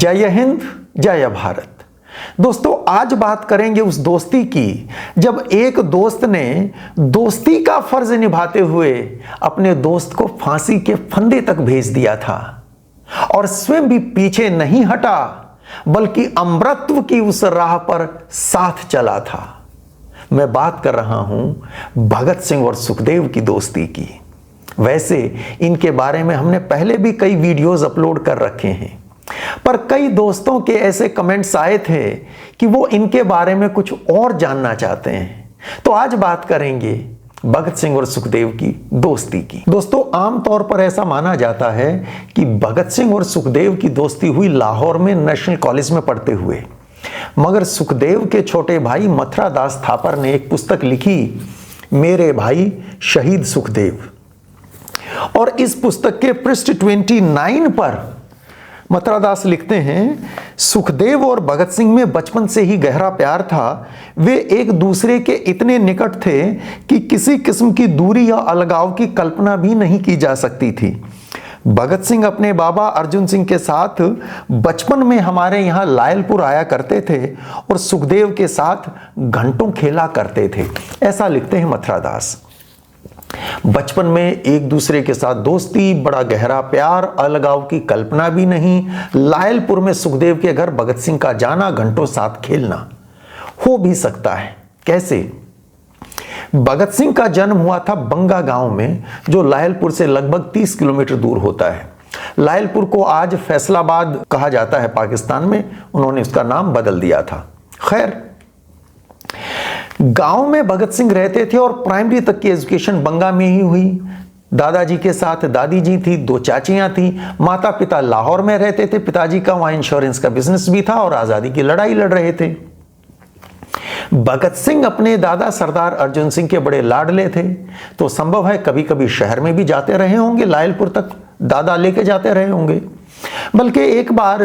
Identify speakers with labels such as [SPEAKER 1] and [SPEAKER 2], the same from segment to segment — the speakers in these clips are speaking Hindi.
[SPEAKER 1] जय हिंद, जय भारत। दोस्तों, आज बात करेंगे उस दोस्ती की जब एक दोस्त ने दोस्ती का फर्ज निभाते हुए अपने दोस्त को फांसी के फंदे तक भेज दिया था और स्वयं भी पीछे नहीं हटा, बल्कि अमरत्व की उस राह पर साथ चला था। मैं बात कर रहा हूं भगत सिंह और सुखदेव की दोस्ती की। वैसे इनके बारे में हमने पहले भी कई वीडियोस अपलोड कर रखे हैं, पर कई दोस्तों के ऐसे कमेंट्स आए थे कि वो इनके बारे में कुछ और जानना चाहते हैं। तो आज बात करेंगे भगत सिंह और सुखदेव की दोस्ती की। दोस्तों, आमतौर पर ऐसा माना जाता है कि भगत सिंह और सुखदेव की दोस्ती हुई लाहौर में नेशनल कॉलेज में पढ़ते हुए, मगर सुखदेव के छोटे भाई मथुरा दास थापर ने एक पुस्तक लिखी, मेरे भाई शहीद सुखदेव, और इस पुस्तक के पृष्ठ 29 पर मथुरा दास लिखते हैं, सुखदेव और भगत सिंह में बचपन से ही गहरा प्यार था। वे एक दूसरे के इतने निकट थे कि किसी किस्म की दूरी या अलगाव की कल्पना भी नहीं की जा सकती थी। भगत सिंह अपने बाबा अर्जुन सिंह के साथ बचपन में हमारे यहाँ लायलपुर आया करते थे और सुखदेव के साथ घंटों खेला करते थे। ऐसा लिखते हैं मथुरा दास। बचपन में एक दूसरे के साथ दोस्ती, बड़ा गहरा प्यार, अलगाव की कल्पना भी नहीं। लायलपुर में सुखदेव के घर भगत सिंह का जाना, घंटों साथ खेलना। हो भी सकता है। कैसे? भगत सिंह का जन्म हुआ था बंगा गांव में, जो लायलपुर से लगभग 30 किलोमीटर दूर होता है। लायलपुर को आज फैसलाबाद कहा जाता है पाकिस्तान में, उन्होंने उसका नाम बदल दिया था। खैर, गांव में भगत सिंह रहते थे और प्राइमरी तक की एजुकेशन बंगा में ही हुई। दादाजी के साथ दादी जी थी, 2 चाचियां थी। माता पिता लाहौर में रहते थे। पिताजी का वहां इंश्योरेंस का बिजनेस भी था और आजादी की लड़ाई लड़ रहे थे। भगत सिंह अपने दादा सरदार अर्जुन सिंह के बड़े लाडले थे, तो संभव है कभी कभी शहर में भी जाते रहे होंगे, लायलपुर तक दादा लेके जाते रहे होंगे। बल्कि एक बार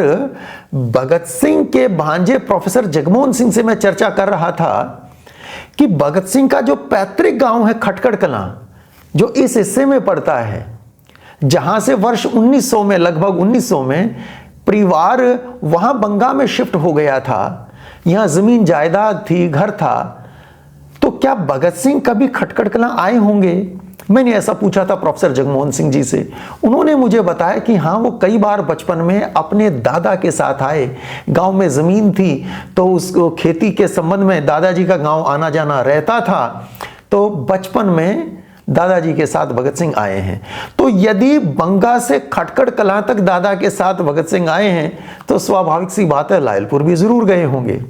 [SPEAKER 1] भगत सिंह के भांजे प्रोफेसर जगमोहन सिंह से मैं चर्चा कर रहा था कि भगत सिंह का जो पैतृक गांव है खटकड़ कलां, जो इस हिस्से में पड़ता है, जहां से वर्ष 1900 में, लगभग 1900 में परिवार वहां बंगा में शिफ्ट हो गया था। यहां जमीन जायदाद थी, घर था। तो क्या भगत सिंह कभी खटकड़ कलां आए होंगे? मैंने ऐसा पूछा था प्रोफेसर जगमोहन सिंह जी से। उन्होंने मुझे बताया कि हाँ, वो कई बार बचपन में अपने दादा के साथ आए। गांव में जमीन थी तो उस खेती के संबंध में दादाजी का गांव आना जाना रहता था, तो बचपन में दादाजी के साथ भगत सिंह आए हैं। तो यदि बंगा से खटकड़ कलां तक दादा के साथ भगत सिंह आए हैं, तो स्वाभाविक सी बात है लायलपुर भी जरूर गए होंगे।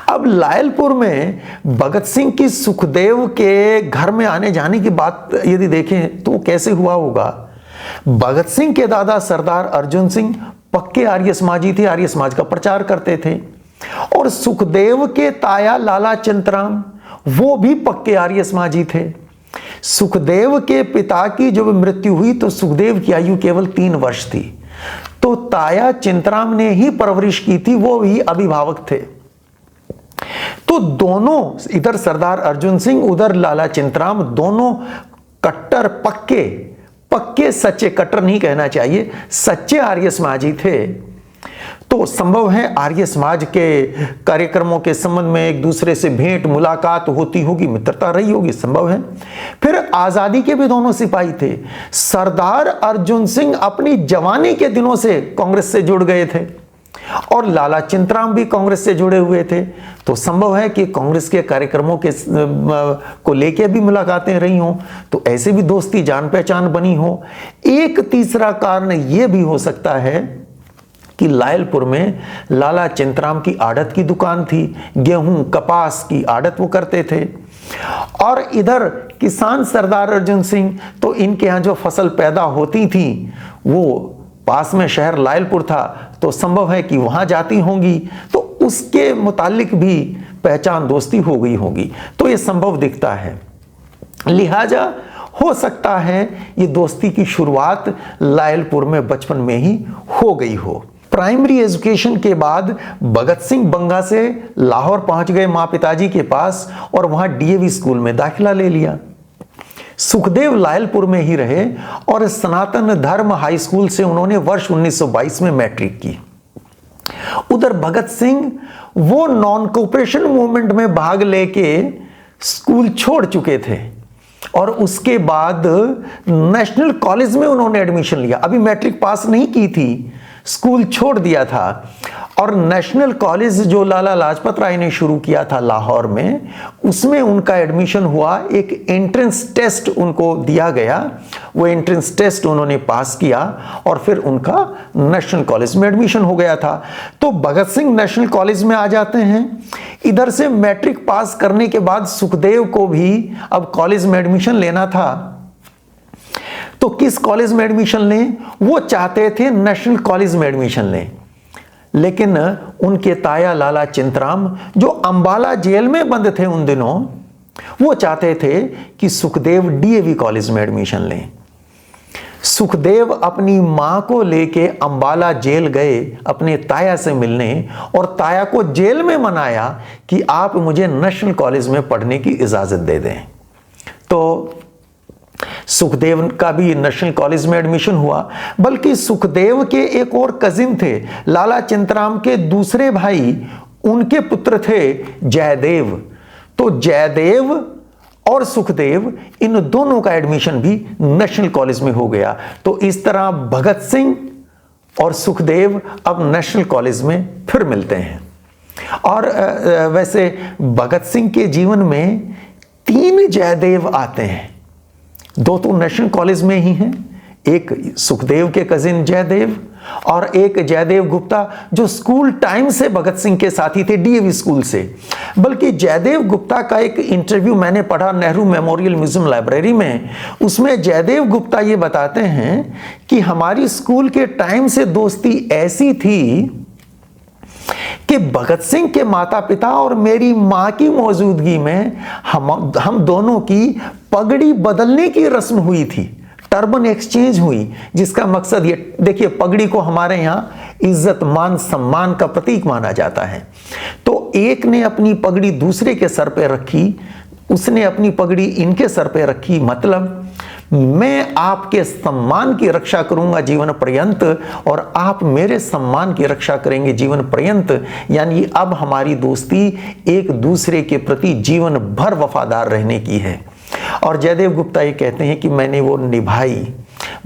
[SPEAKER 1] अब लायलपुर में भगत सिंह की सुखदेव के घर में आने जाने की बात यदि देखें तो कैसे हुआ होगा। भगत सिंह के दादा सरदार अर्जुन सिंह पक्के आर्य समाजी थे, आर्य समाज का प्रचार करते थे, और सुखदेव के ताया लाला चिंतराम वो भी पक्के आर्य समाजी थे। सुखदेव के पिता की जब मृत्यु हुई तो सुखदेव की आयु केवल 3 वर्ष थी, तो ताया चिंतराम ने ही परवरिश की थी, वो भी अभिभावक थे। तो दोनों, इधर सरदार अर्जुन सिंह, उधर लाला चिंतराम, दोनों कट्टर पक्के सच्चे, कट्टर नहीं कहना चाहिए, सच्चे आर्य समाजी थे। तो संभव है आर्य समाज के कार्यक्रमों के संबंध में एक दूसरे से भेंट मुलाकात होती होगी, मित्रता रही होगी, संभव है। फिर आजादी के भी दोनों सिपाही थे। सरदार अर्जुन सिंह अपनी जवानी के दिनों से कांग्रेस से जुड़ गए थे और लाला चिंतराम भी कांग्रेस से जुड़े हुए थे, तो संभव है कि कांग्रेस के कार्यक्रमों के को लेके भी मुलाकातें रही हों, तो ऐसे भी दोस्ती जान पहचान बनी हो। एक तीसरा कारण यह भी हो सकता है कि लायलपुर में लाला चिंतराम की आड़त की दुकान थी, गेहूं कपास की आड़त वो करते थे, और इधर किसान सरदार अर्जुन सिंह, तो इनके यहाँ जो फसल पैदा होती थी वो पास में शहर लायलपुर था, तो संभव है कि वहां जाती होंगी, तो उसके मुतालिक भी पहचान दोस्ती हो गई होगी। तो ये संभव दिखता है। लिहाजा हो सकता है ये दोस्ती की शुरुआत लायलपुर में बचपन में ही हो गई हो। प्राइमरी एजुकेशन के बाद भगत सिंह बंगा से लाहौर पहुंच गए मां पिताजी के पास और वहां डीएवी स्कूल में दाखिला ले लिया। सुखदेव लायलपुर में ही रहे और सनातन धर्म हाई स्कूल से उन्होंने वर्ष 1922 में मैट्रिक की। उधर भगत सिंह वो नॉन कोऑपरेशन मूवमेंट में भाग लेके स्कूल छोड़ चुके थे और उसके बाद नेशनल कॉलेज में उन्होंने एडमिशन लिया। अभी मैट्रिक पास नहीं की थी, स्कूल छोड़ दिया था और नेशनल कॉलेज जो लाला लाजपत राय ने शुरू किया था लाहौर में, उसमें उनका एडमिशन हुआ। एक एंट्रेंस टेस्ट उनको दिया गया, वो एंट्रेंस टेस्ट उन्होंने पास किया और फिर उनका नेशनल कॉलेज में एडमिशन हो गया था। तो भगत सिंह नेशनल कॉलेज में आ जाते हैं। इधर से मैट्रिक पास करने के बाद सुखदेव को भी अब कॉलेज में एडमिशन लेना था। तो किस कॉलेज में एडमिशन लें? वो चाहते थे नेशनल कॉलेज में एडमिशन लें, लेकिन उनके ताया लाला चिंतराम जो अंबाला जेल में बंद थे उन दिनों, वो चाहते थे कि सुखदेव डीएवी कॉलेज में एडमिशन लें। सुखदेव अपनी मां को लेके अंबाला जेल गए अपने ताया से मिलने और ताया को जेल में मनाया कि आप मुझे नेशनल कॉलेज में पढ़ने की इजाजत दे दें। तो सुखदेव का भी नेशनल कॉलेज में एडमिशन हुआ। बल्कि सुखदेव के एक और कजिन थे, लाला चिंतराम के दूसरे भाई, उनके पुत्र थे जयदेव। तो जयदेव और सुखदेव, इन दोनों का एडमिशन भी नेशनल कॉलेज में हो गया। तो इस तरह भगत सिंह और सुखदेव अब नेशनल कॉलेज में फिर मिलते हैं। और वैसे भगत सिंह के जीवन में 3 जयदेव आते हैं। 2 तो नेशनल कॉलेज में ही हैं, एक सुखदेव के कजिन जयदेव और एक जयदेव गुप्ता जो स्कूल टाइम से भगत सिंह के साथी थे, डीएवी स्कूल से। बल्कि जयदेव गुप्ता का एक इंटरव्यू मैंने पढ़ा नेहरू मेमोरियल म्यूजियम लाइब्रेरी में, उसमें जयदेव गुप्ता ये बताते हैं कि हमारी स्कूल के टाइम से दोस्ती ऐसी थी कि भगत सिंह के माता पिता और मेरी मां की मौजूदगी में हम दोनों की पगड़ी बदलने की रस्म हुई थी, टर्बन एक्सचेंज हुई, जिसका मकसद ये, देखिए पगड़ी को हमारे यहां इज्जत मान सम्मान का प्रतीक माना जाता है। तो एक ने अपनी पगड़ी दूसरे के सर पे रखी, उसने अपनी पगड़ी इनके सर पे रखी, मतलब मैं आपके सम्मान की रक्षा करूंगा जीवन पर्यंत और आप मेरे सम्मान की रक्षा करेंगे जीवन पर्यंत। यानी अब हमारी दोस्ती एक दूसरे के प्रति जीवन भर वफादार रहने की है। और जयदेव गुप्ता ये कहते हैं कि मैंने वो निभाई।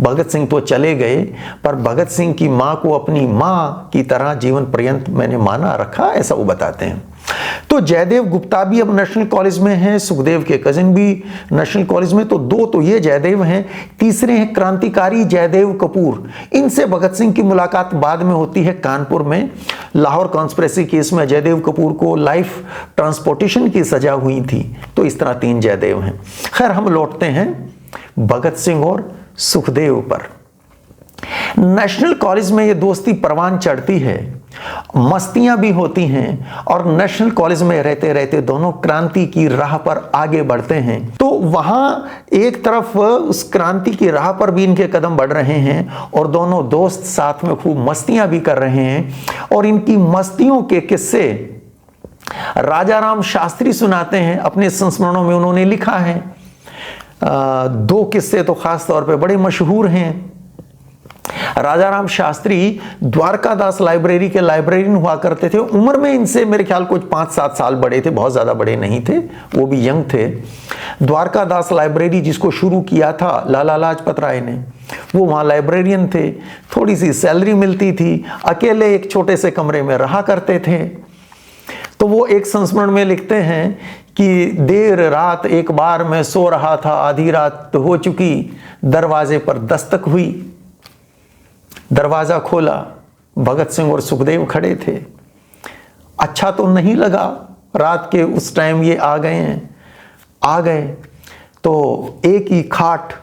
[SPEAKER 1] भगत सिंह तो चले गए, पर भगत सिंह की मां को अपनी मां की तरह जीवन पर्यंत मैंने माना रखा, ऐसा वो बताते हैं। तो जयदेव गुप्ता भी अब नेशनल कॉलेज में हैं, सुखदेव के कजिन भी नेशनल कॉलेज में। तो 2 तो ये जयदेव हैं। तीसरे हैं क्रांतिकारी जयदेव कपूर। इनसे भगत सिंह की मुलाकात बाद में होती है कानपुर में। लाहौर कॉन्स्पिरेसी केस में जयदेव कपूर को लाइफ ट्रांसपोर्टेशन की सजा हुई थी। तो इस तरह 3 जयदेव हैं। खैर, हम लौटते हैं भगत सिंह और सुखदेव पर। नेशनल कॉलेज में ये दोस्ती परवान चढ़ती है, मस्तियां भी होती हैं और नेशनल कॉलेज में रहते रहते दोनों क्रांति की राह पर आगे बढ़ते हैं। तो वहां एक तरफ उस क्रांति की राह पर भी इनके कदम बढ़ रहे हैं और दोनों दोस्त साथ में खूब मस्तियां भी कर रहे हैं। और इनकी मस्तियों के किस्से राजाराम शास्त्री सुनाते हैं अपने संस्मरणों में। उन्होंने लिखा है 2 किस्से तो खास तौर पे बड़े मशहूर हैं। राजाराम शास्त्री द्वारकादास लाइब्रेरी के लाइब्रेरियन हुआ करते थे। उम्र में इनसे मेरे ख्याल कुछ 5-7 साल बड़े थे, बहुत ज्यादा बड़े नहीं थे, वो भी यंग थे। द्वारकादास लाइब्रेरी जिसको शुरू किया था लाला लाजपत राय ने, वो वहाँ लाइब्रेरियन थे। थोड़ी सी सैलरी मिलती थी, अकेले एक छोटे से कमरे में रहा करते थे। तो वो एक संस्मरण में लिखते हैं कि देर रात एक बार मैं सो रहा था, आधी रात हो चुकी, दरवाजे पर दस्तक हुई। दरवाजा खोला, भगत सिंह और सुखदेव खड़े थे। अच्छा तो नहीं लगा, रात के उस टाइम ये आ गए हैं। आ गए तो एक ही खाट,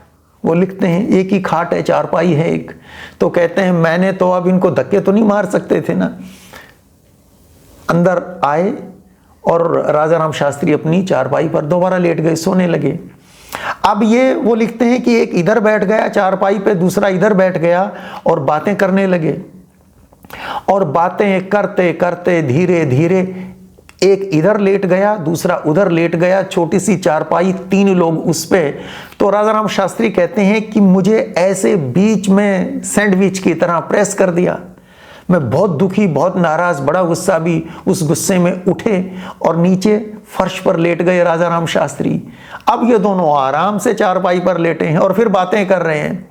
[SPEAKER 1] वो लिखते हैं एक ही खाट है, चारपाई है एक। तो कहते हैं मैंने तो अब इनको धक्के तो नहीं मार सकते थे ना। अंदर आए और राजाराम शास्त्री अपनी चारपाई पर दोबारा लेट गए, सोने लगे। अब ये वो लिखते हैं कि एक इधर बैठ गया चारपाई पे, दूसरा इधर बैठ गया और बातें करने लगे। और बातें करते करते धीरे धीरे एक इधर लेट गया, दूसरा उधर लेट गया, छोटी सी चारपाई, 3 लोग उस पे। तो राजाराम शास्त्री कहते हैं कि मुझे ऐसे बीच में सैंडविच की तरह प्रेस कर दिया। मैं बहुत दुखी, बहुत नाराज, बड़ा गुस्सा भी उस गुस्से में उठे और नीचे फर्श पर लेट गए राजा राम शास्त्री। अब ये दोनों आराम से चारपाई पर लेटे हैं और फिर बातें कर रहे हैं।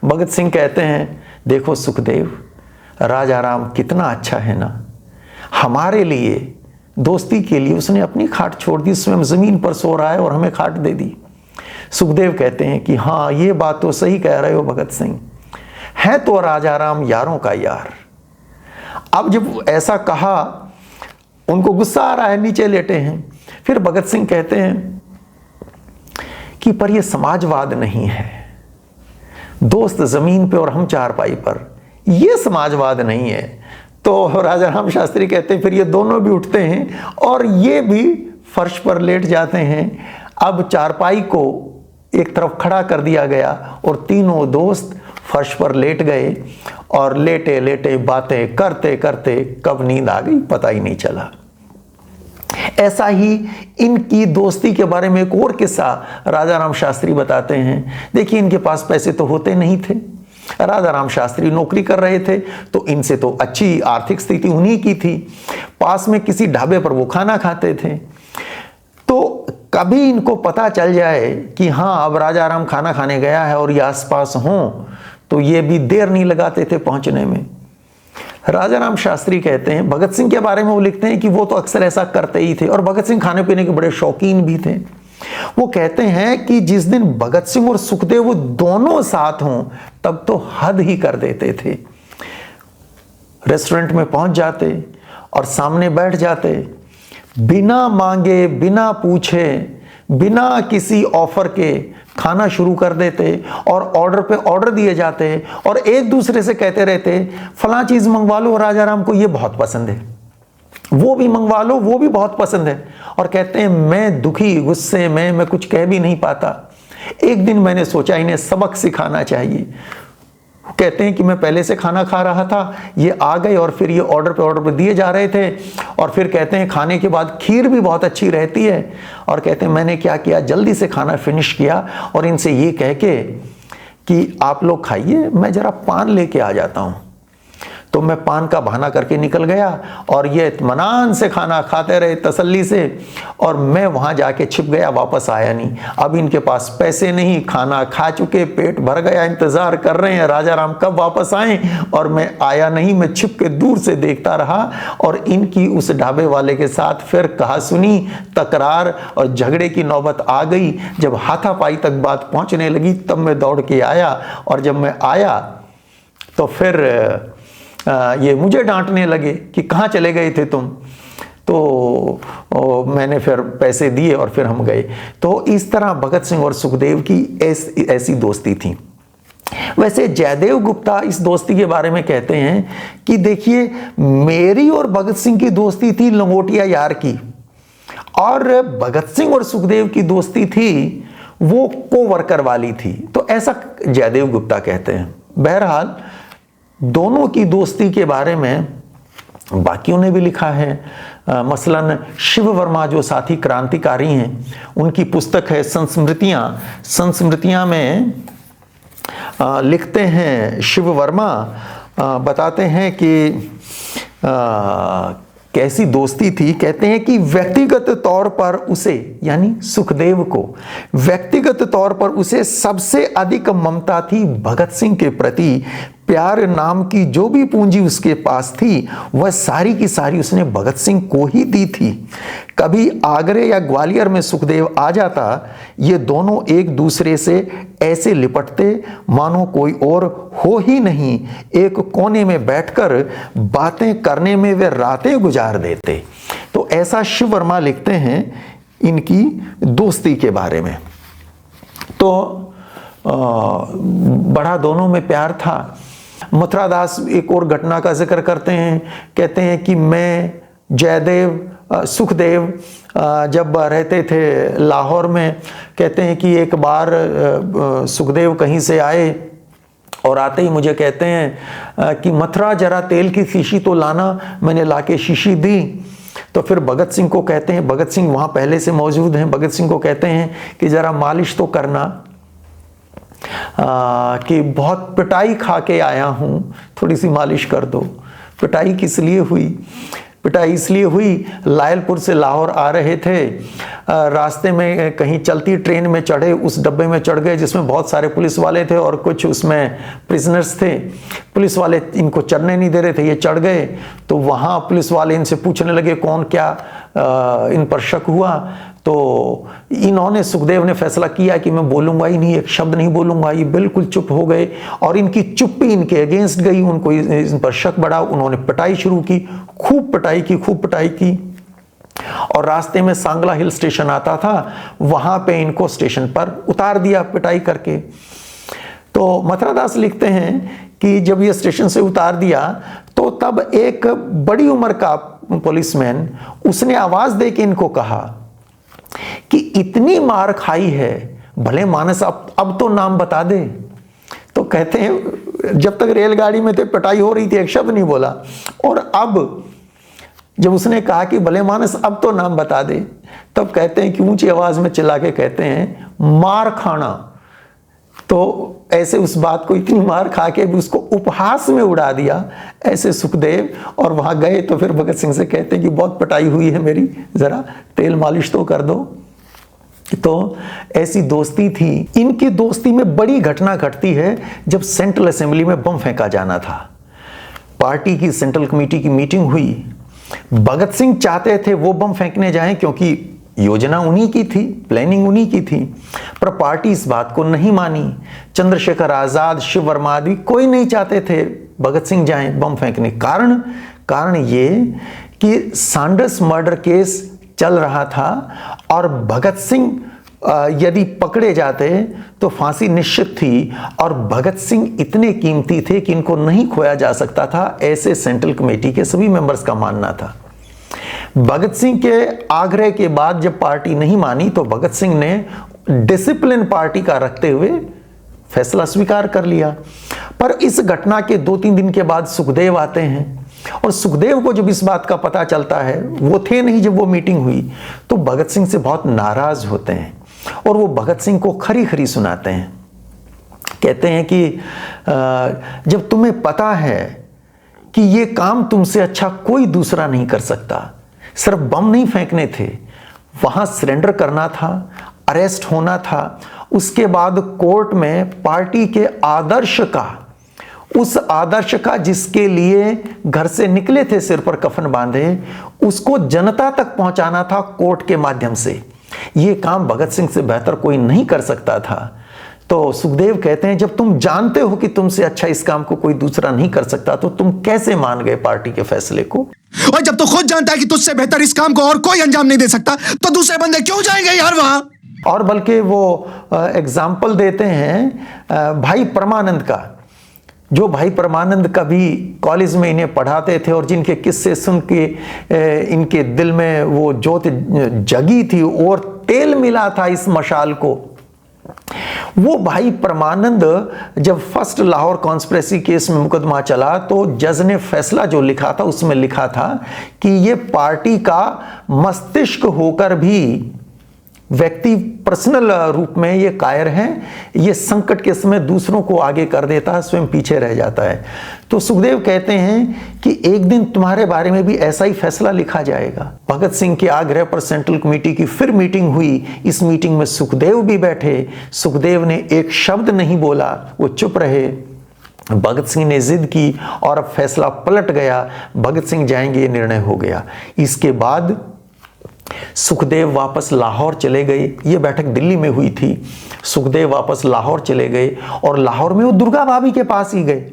[SPEAKER 1] भगत सिंह कहते हैं, देखो सुखदेव, राजा राम कितना अच्छा है ना, हमारे लिए, दोस्ती के लिए उसने अपनी खाट छोड़ दी, स्वयं जमीन पर सो रहा है और हमें खाट दे दी। सुखदेव कहते हैं कि हाँ, ये बात तो सही कह रहे हो भगत सिंह, है तो राजा राम यारों का यार। अब जब ऐसा कहा, उनको गुस्सा आ रहा है, नीचे लेटे हैं। फिर भगत सिंह कहते हैं कि पर ये समाजवाद नहीं है, दोस्त जमीन पे और हम चारपाई पर, ये समाजवाद नहीं है। तो राजा राम शास्त्री कहते हैं, फिर ये दोनों भी उठते हैं और ये भी फर्श पर लेट जाते हैं। अब चारपाई को एक तरफ खड़ा कर दिया गया और तीनों दोस्त फर्श पर लेट गए और लेटे लेटे बातें करते करते कब नींद आ गई पता ही नहीं चला। ऐसा ही इनकी दोस्ती के बारे में एक और किस्सा राजा राम शास्त्री बताते हैं। देखिए, इनके पास पैसे तो होते नहीं थे, राजा राम शास्त्री नौकरी कर रहे थे, तो इनसे तो अच्छी आर्थिक स्थिति उन्हीं की थी। पास में किसी ढाबे पर वो खाना खाते थे। तो कभी इनको पता चल जाए कि हाँ, अब राजा राम खाना खाने गया है और ये आसपास हों, तो ये भी देर नहीं लगाते थे पहुंचने में। राजा राम शास्त्री कहते हैं, भगत सिंह के बारे में वो लिखते हैं कि वो तो अक्सर ऐसा करते ही थे और भगत सिंह खाने पीने के बड़े शौकीन भी थे। वो कहते हैं कि जिस दिन भगत सिंह और सुखदेव वो दोनों साथ हों, तब तो हद ही कर देते थे। रेस्टोरेंट में पहुंच जाते और सामने बैठ जाते, बिना मांगे, बिना पूछे, बिना किसी ऑफर के खाना शुरू कर देते और ऑर्डर पे ऑर्डर दिए जाते और एक दूसरे से कहते रहते, फलां चीज मंगवा लो, राजा राम को ये बहुत पसंद है, वो भी मंगवा लो, वो भी बहुत पसंद है। और कहते हैं, मैं दुखी, गुस्से में मैं कुछ कह भी नहीं पाता। एक दिन मैंने सोचा इन्हें सबक सिखाना चाहिए। कहते हैं कि मैं पहले से खाना खा रहा था, ये आ गए और फिर ये ऑर्डर पे दिए जा रहे थे। और फिर कहते हैं, खाने के बाद खीर भी बहुत अच्छी रहती है। और कहते हैं, मैंने क्या किया, जल्दी से खाना फिनिश किया और इनसे ये कह के कि आप लोग खाइए, मैं जरा पान लेके आ जाता हूँ। तो मैं पान का बहाना करके निकल गया और ये इत्मीनान से खाना खाते रहे तसल्ली से, और मैं वहां जाके छिप गया, वापस आया नहीं। अब इनके पास पैसे नहीं, खाना खा चुके, पेट भर गया, इंतजार कर रहे हैं राजा राम कब वापस आए, और मैं आया नहीं। मैं छिप के दूर से देखता रहा और इनकी उस ढाबे वाले के साथ फिर कहा सुनी, तकरार और झगड़े की नौबत आ गई। जब हाथापाई तक बात पहुंचने लगी, तब मैं दौड़ के आया, और जब मैं आया तो फिर ये मुझे डांटने लगे कि कहाँ चले गए थे तुम। तो मैंने फिर पैसे दिए और फिर हम गए। तो इस तरह भगत सिंह और सुखदेव की ऐसी दोस्ती थी। वैसे जयदेव गुप्ता इस दोस्ती के बारे में कहते हैं कि देखिए, मेरी और भगत सिंह की दोस्ती थी लंगोटिया यार की, और भगत सिंह और सुखदेव की दोस्ती थी वो कोवर्कर वाली थी। तो ऐसा जयदेव गुप्ता कहते हैं। बहरहाल दोनों की दोस्ती के बारे में बाकियों ने भी लिखा है। मसलन शिव वर्मा जो साथी क्रांतिकारी हैं, उनकी पुस्तक है संस्मृतियां। संस्मृतियां में लिखते हैं, शिव वर्मा बताते हैं कि कैसी दोस्ती थी। कहते हैं कि व्यक्तिगत तौर पर उसे, यानी सुखदेव को, व्यक्तिगत तौर पर उसे सबसे अधिक ममता थी भगत सिंह के प्रति। प्यार नाम की जो भी पूंजी उसके पास थी, वह सारी की सारी उसने भगत सिंह को ही दी थी। कभी आगरे या ग्वालियर में सुखदेव आ जाता, ये दोनों एक दूसरे से ऐसे लिपटते मानो कोई और हो ही नहीं। एक कोने में बैठकर बातें करने में वे रातें गुजार देते। तो ऐसा शिव वर्मा लिखते हैं इनकी दोस्ती के बारे में। तो बड़ा दोनों में प्यार था। मथुरा दास एक और घटना का जिक्र करते हैं। कहते हैं कि मैं, जयदेव, सुखदेव जब रहते थे लाहौर में, कहते हैं कि एक बार सुखदेव कहीं से आए और आते ही मुझे कहते हैं कि मथुरा जरा तेल की शीशी तो लाना। मैंने लाके शीशी दी। तो फिर भगत सिंह को कहते हैं, भगत सिंह वहाँ पहले से मौजूद हैं, भगत सिंह को कहते हैं कि ज़रा मालिश तो करना, कि बहुत पिटाई खा के आया हूँ, थोड़ी सी मालिश कर दो। पिटाई किस लिए हुई? पिटाई इसलिए हुई, लायलपुर से लाहौर आ रहे थे, रास्ते में कहीं चलती ट्रेन में चढ़े, उस डब्बे में चढ़ गए जिसमें बहुत सारे पुलिस वाले थे और कुछ उसमें प्रिजनर्स थे। पुलिस वाले इनको चढ़ने नहीं दे रहे थे, ये चढ़ गए तो वहाँ पुलिस वाले इनसे पूछने लगे कौन क्या इन पर शक हुआ। तो इन्होंने, सुखदेव ने फैसला किया कि मैं बोलूंगा ही नहीं, एक शब्द नहीं बोलूंगा। ये बिल्कुल चुप हो गए और इनकी चुप्पी इनके अगेंस्ट गई, उनको इन पर शक बढ़ा। उन्होंने पिटाई शुरू की, खूब पिटाई की और रास्ते में सांगला हिल स्टेशन आता था, वहां पे इनको स्टेशन पर उतार दिया पिटाई करके। तो मथुरादास लिखते हैं कि जब ये स्टेशन से उतार दिया तो तब एक बड़ी उम्र का पुलिसमैन, उसने आवाज दे के इनको कहा कि इतनी मार खाई है, भले मानस अब तो नाम बता दे। तो कहते हैं जब तक रेलगाड़ी में थे पिटाई हो रही थी, एक शब्द नहीं बोला, और अब जब उसने कहा कि भले मानस अब तो नाम बता दे, तब कहते हैं कि ऊंची आवाज में चिल्ला के कहते हैं मार खाना। तो ऐसे उस बात को इतनी मार खा के भी उसको उपहास में उड़ा दिया ऐसे सुखदेव। और वहां गए तो फिर भगत सिंह से कहते हैं कि बहुत पिटाई हुई है मेरी, जरा तेल मालिश तो कर दो। तो ऐसी दोस्ती थी। इनकी दोस्ती में बड़ी घटना घटती है जब सेंट्रल असेंबली में बम फेंका जाना था। पार्टी की सेंट्रल कमेटी की मीटिंग हुई, भगत सिंह चाहते थे वो बम फेंकने जाएं क्योंकि योजना उन्हीं की थी, प्लानिंग उन्हीं की थी, पर पार्टी इस बात को नहीं मानी। चंद्रशेखर आजाद, शिव वर्मा आदि कोई नहीं चाहते थे भगत सिंह जाएं बम फेंकने। कारण ये कि सैंडर्स मर्डर केस चल रहा था और भगत सिंह यदि पकड़े जाते तो फांसी निश्चित थी, और भगत सिंह इतने कीमती थे कि इनको नहीं खोया जा सकता था, ऐसे सेंट्रल कमेटी के सभी मेंबर्स का मानना था। भगत सिंह के आग्रह के बाद जब पार्टी नहीं मानी तो भगत सिंह ने डिसिप्लिन पार्टी का रखते हुए फैसला स्वीकार कर लिया। पर इस घटना के 2-3 दिन के बाद सुखदेव आते हैं और सुखदेव को जब इस बात का पता चलता है, वो थे नहीं जब वो मीटिंग हुई, तो भगत सिंह से बहुत नाराज होते हैं और वो भगत सिंह को खरी खरी सुनाते हैं। कहते हैं कि जब तुम्हें पता है कि ये काम तुमसे अच्छा कोई दूसरा नहीं कर सकता, सिर्फ बम नहीं फेंकने थे, वहां सरेंडर करना था, अरेस्ट होना था, उसके बाद कोर्ट में पार्टी के आदर्श का, उस आदर्श का जिसके लिए घर से निकले थे सिर पर कफन बांधे, उसको जनता तक पहुंचाना था कोर्ट के माध्यम से। यह काम भगत सिंह से बेहतर कोई नहीं कर सकता था। तो सुखदेव कहते हैं जब तुम जानते हो कि तुमसे अच्छा इस काम को कोई दूसरा नहीं कर सकता, तो तुम कैसे मान गए पार्टी के फैसले को?
[SPEAKER 2] और जब तो खुद जानता है कि तुझसे बेहतर इस काम को और कोई अंजाम नहीं दे सकता, तो दूसरे बंदे क्यों जाएंगे यार वहां?
[SPEAKER 1] और बल्कि वो एग्जाम्पल देते हैं भाई परमानंद का, जो भाई परमानंद कभी कॉलेज में इन्हें पढ़ाते थे और जिनके किस्से सुन के इनके दिल में वो ज्योत जगी थी और तेल मिला था इस मशाल को। वो भाई परमानंद जब फर्स्ट लाहौर कॉन्स्पिरेसी केस में मुकदमा चला तो जज ने फैसला जो लिखा था उसमें लिखा था कि ये पार्टी का मस्तिष्क होकर भी व्यक्ति पर्सनल रूप में ये कायर हैं, ये संकट के समय दूसरों को आगे कर देता है, स्वयं पीछे रह जाता है। तो सुखदेव कहते हैं कि एक दिन तुम्हारे बारे में भी ऐसा ही फैसला लिखा जाएगा। भगत सिंह के आग्रह पर सेंट्रल कमेटी की फिर मीटिंग हुई। इस मीटिंग में सुखदेव भी बैठे। सुखदेव ने एक शब्द नहीं बोला, वो चुप रहे। भगत सिंह ने जिद की और अब फैसला पलट गया, भगत सिंह जाएंगे, ये निर्णय हो गया। इसके बाद सुखदेव वापस लाहौर चले गए। ये बैठक दिल्ली में हुई थी। सुखदेव वापस लाहौर चले गए और लाहौर में वो दुर्गा भाभी के पास ही गए।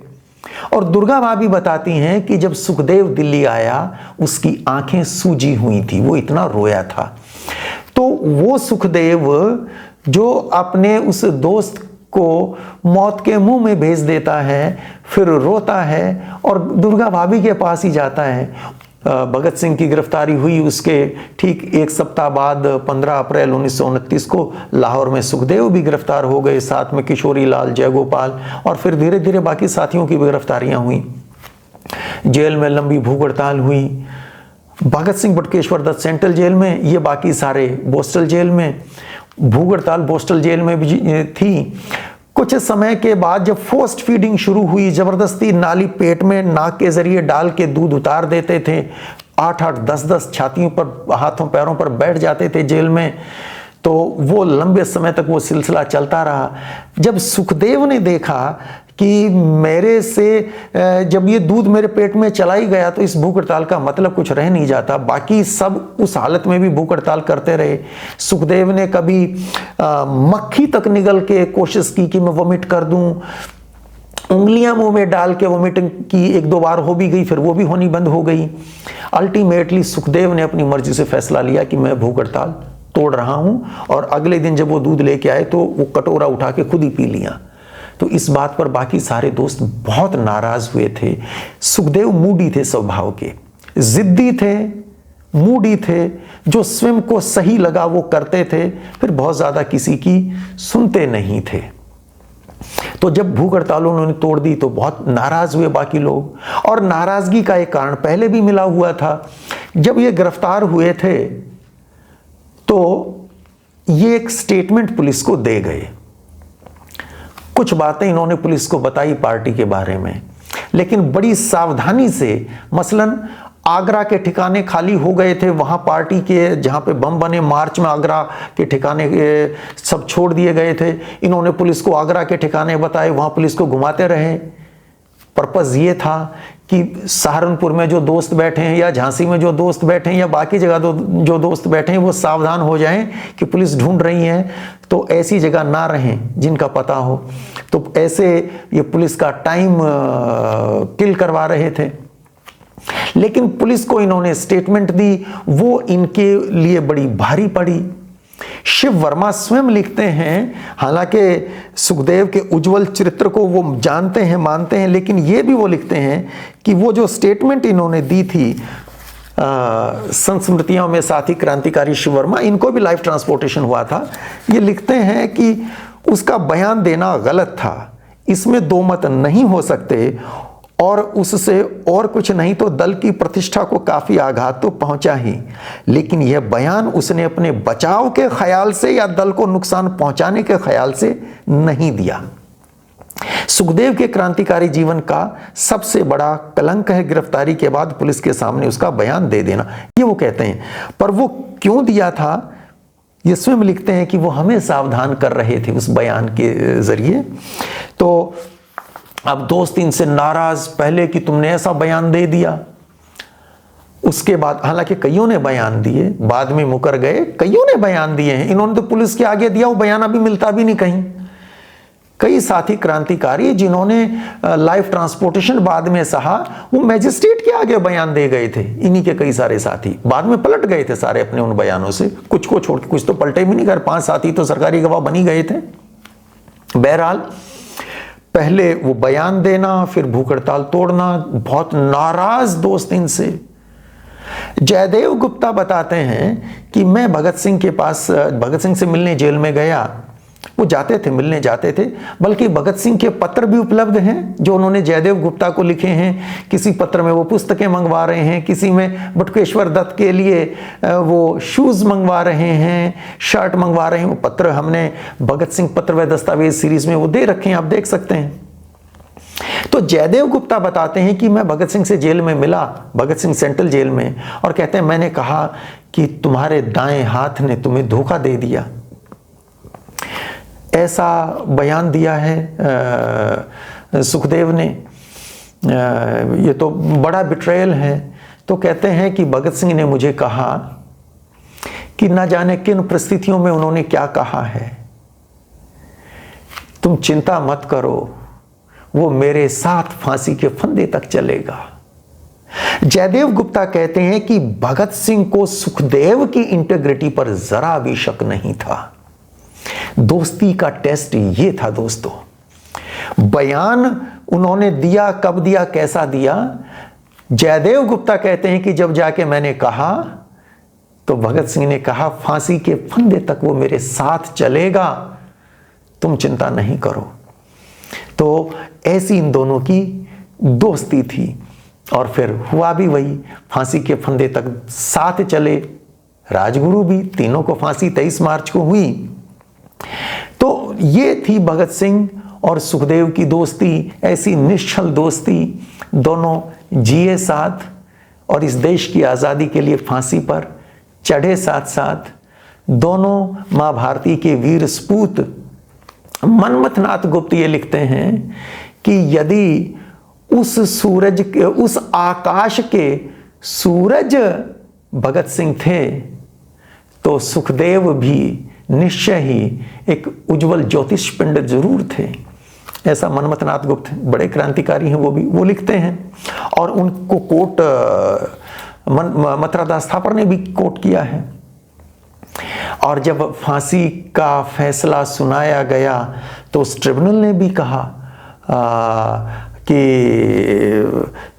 [SPEAKER 1] और दुर्गा भाभी बताती हैं कि जब सुखदेव दिल्ली आया उसकी आंखें सूजी हुई थी, वो इतना रोया था। तो वो सुखदेव जो अपने उस दोस्त को मौत के मुंह में भेज देता है, फिर रोता है और दुर्गा भाभी के पास ही जाता है। भगत सिंह की गिरफ्तारी हुई उसके ठीक एक सप्ताह बाद 15 अप्रैल 1929 को लाहौर में सुखदेव भी गिरफ्तार हो गए, साथ में किशोरी लाल, जयगोपाल, और फिर धीरे धीरे बाकी साथियों की भी गिरफ्तारियां हुई। जेल में लंबी भूख हड़ताल हुई। भगत सिंह बटुकेश्वर दत्त सेंट्रल जेल में, ये बाकी सारे बोस्टल जेल में। भूख हड़ताल बोस्टल जेल में भी थी। कुछ समय के बाद जब फोर्स्ड फीडिंग शुरू हुई, जबरदस्ती नाली पेट में नाक के जरिए डाल के दूध उतार देते थे, 8-8, 10-10 छातियों पर, हाथों पैरों पर बैठ जाते थे जेल में, तो वो लंबे समय तक वो सिलसिला चलता रहा। जब सुखदेव ने देखा कि मेरे से जब ये दूध मेरे पेट में चला ही गया तो इस भूख हड़ताल का मतलब कुछ रह नहीं जाता, बाकी सब उस हालत में भी भूख हड़ताल करते रहे। सुखदेव ने कभी मक्खी तक निगल के कोशिश की कि मैं वोमिट कर दूं, उंगलियां मुंह में डाल के वोमिटिंग की, 1-2 बार हो भी गई, फिर वो भी होनी बंद हो गई। अल्टीमेटली सुखदेव ने अपनी मर्जी से फैसला लिया कि मैं भूख हड़ताल तोड़ रहा हूं, और अगले दिन जब वो दूध लेके आए तो वो कटोरा उठा के खुद ही पी लिया। तो इस बात पर बाकी सारे दोस्त बहुत नाराज हुए थे। सुखदेव मूडी थे, स्वभाव के जिद्दी थे, मूडी थे, जो स्वयं को सही लगा वो करते थे, फिर बहुत ज्यादा किसी की सुनते नहीं थे। तो जब भूख हड़ताल उन्होंने तोड़ दी तो बहुत नाराज हुए बाकी लोग, और नाराजगी का एक कारण पहले भी मिला हुआ था। जब ये गिरफ्तार हुए थे तो ये एक स्टेटमेंट पुलिस को दे गए, कुछ बातें इन्होंने पुलिस को बताई पार्टी के बारे में, लेकिन बड़ी सावधानी से। मसलन आगरा के ठिकाने खाली हो गए थे, वहां पार्टी के जहां पे बम बने मार्च में आगरा के ठिकाने सब छोड़ दिए गए थे। इन्होंने पुलिस को आगरा के ठिकाने बताए, वहां पुलिस को घुमाते रहे। पर्पस ये था कि सहारनपुर में जो दोस्त बैठे हैं या झांसी में जो दोस्त बैठे हैं या बाकी जगह जो दोस्त बैठे हैं वो सावधान हो जाएं कि पुलिस ढूंढ रही है, तो ऐसी जगह ना रहें जिनका पता हो। तो ऐसे ये पुलिस का टाइम किल करवा रहे थे। लेकिन पुलिस को इन्होंने स्टेटमेंट दी, वो इनके लिए बड़ी भारी पड़ी। शिव वर्मा स्वयं लिखते हैं, हालांकि सुखदेव के उज्जवल चरित्र को वो जानते हैं, मानते हैं, लेकिन ये भी वो लिखते हैं कि वो जो स्टेटमेंट इन्होंने दी थी संस्मृतियों में साथी क्रांतिकारी शिव वर्मा, इनको भी लाइफ ट्रांसपोर्टेशन हुआ था। ये लिखते हैं कि उसका बयान देना गलत था, इसमें दो मत नहीं हो सकते, और उससे और कुछ नहीं तो दल की प्रतिष्ठा को काफी आघात तो पहुंचा ही, लेकिन यह बयान उसने अपने बचाव के ख्याल से या दल को नुकसान पहुंचाने के ख्याल से नहीं दिया। सुखदेव के क्रांतिकारी जीवन का सबसे बड़ा कलंक है गिरफ्तारी के बाद पुलिस के सामने उसका बयान दे देना, ये वो कहते हैं। पर वो क्यों दिया था, ये स्वयं लिखते हैं कि वो हमें सावधान कर रहे थे उस बयान के जरिए। तो अब दोस्त इनसे नाराज, पहले कि तुमने ऐसा बयान दे दिया, उसके बाद हालांकि कईयों ने बयान दिए, बाद में मुकर गए, कईयों ने बयान दिए हैं, इन्होंने तो पुलिस के आगे दिया, वो बयान अभी मिलता भी नहीं कहीं। कई साथी क्रांतिकारी जिन्होंने लाइफ ट्रांसपोर्टेशन बाद में सहा, वो मैजिस्ट्रेट के आगे बयान दे गए थे। इन्हीं के कई सारे साथी बाद में पलट गए थे सारे अपने उन बयानों से, कुछ को छोड़ के, कुछ तो पलटे भी नहीं कर, 5 साथी तो सरकारी गवाह बनी गए थे। बहरहाल पहले वो बयान देना, फिर भूख हड़ताल तोड़ना, बहुत नाराज दोस्त इनसे। जयदेव गुप्ता बताते हैं कि मैं भगत सिंह के पास, भगत सिंह से मिलने जेल में गया, वो जाते थे, मिलने जाते थे, बल्कि भगत सिंह के पत्र भी उपलब्ध हैं जो उन्होंने जयदेव गुप्ता को लिखे हैं। किसी पत्र में वो पुस्तकें मंगवा रहे हैं, किसी में बटुकेश्वर दत्त के लिए वो शूज मंगवा रहे हैं, शर्ट मंगवा रहे हैं। वो पत्र हमने भगत सिंह पत्र व दस्तावेज सीरीज में वो दे रखे हैं, आप देख सकते हैं। तो जयदेव गुप्ता बताते हैं कि मैं भगत सिंह से जेल में मिला, भगत सिंह सेंट्रल जेल में, और कहते हैं मैंने कहा कि तुम्हारे दाएं हाथ ने तुम्हें धोखा दे दिया, ऐसा बयान दिया है सुखदेव ने। ये तो बड़ा बिट्रेयल है। तो कहते हैं कि भगत सिंह ने मुझे कहा कि न जाने किन परिस्थितियों में उन्होंने क्या कहा है, तुम चिंता मत करो, वो मेरे साथ फांसी के फंदे तक चलेगा। जयदेव गुप्ता कहते हैं कि भगत सिंह को सुखदेव की इंटीग्रिटी पर जरा भी शक नहीं था। दोस्ती का टेस्ट ये था दोस्तों। बयान उन्होंने दिया, कब दिया, कैसा दिया। जयदेव गुप्ता कहते हैं कि जब जाके मैंने कहा तो भगत सिंह ने कहा फांसी के फंदे तक वो मेरे साथ चलेगा, तुम चिंता नहीं करो। तो ऐसी इन दोनों की दोस्ती थी, और फिर हुआ भी वही, फांसी के फंदे तक साथ चले। राजगुरु भी, तीनों को फांसी 23 मार्च को हुई। तो ये थी भगत सिंह और सुखदेव की दोस्ती ऐसी निश्चल दोस्ती, दोनों जिए साथ और इस देश की आज़ादी के लिए फांसी पर चढ़े साथ साथ। दोनों माँ भारती के वीर सपूत। मनमथनाथ गुप्त ये लिखते हैं कि यदि उस आकाश के सूरज भगत सिंह थे तो सुखदेव भी निश्चय ही एक उज्जवल ज्योतिष पिंड जरूर थे। ऐसा मनमथनाथ गुप्त बड़े क्रांतिकारी हैं, वो लिखते हैं। और उनको कोट मथुरादास थापर ने भी कोट किया है। और जब फांसी का फैसला सुनाया गया तो उस ट्रिब्यूनल ने भी कहा कि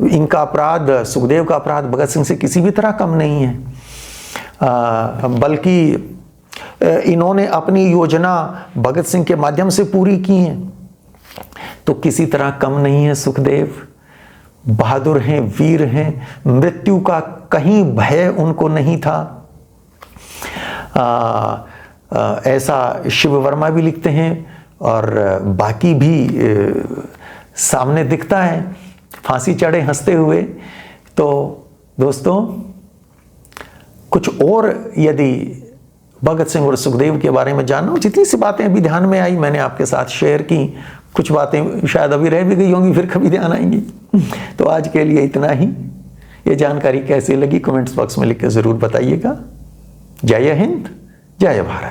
[SPEAKER 1] इनका अपराध, सुखदेव का अपराध भगत सिंह से किसी भी तरह कम नहीं है, बल्कि इन्होंने अपनी योजना भगत सिंह के माध्यम से पूरी की है, तो किसी तरह कम नहीं है सुखदेव। बहादुर हैं, वीर हैं, मृत्यु का कहीं भय उनको नहीं था। ऐसा शिव वर्मा भी लिखते हैं और बाकी भी सामने दिखता है, फांसी चढ़े हंसते हुए। तो दोस्तों, कुछ और यदि भगत सिंह और सुखदेव के बारे में जानना हो, जितनी सी बातें अभी ध्यान में आई मैंने आपके साथ शेयर की। कुछ बातें शायद अभी रह भी गई होंगी, फिर कभी ध्यान आएंगी। तो आज के लिए इतना ही। ये जानकारी कैसी लगी कमेंट्स बॉक्स में लिख के ज़रूर बताइएगा। जय हिंद, जय भारत।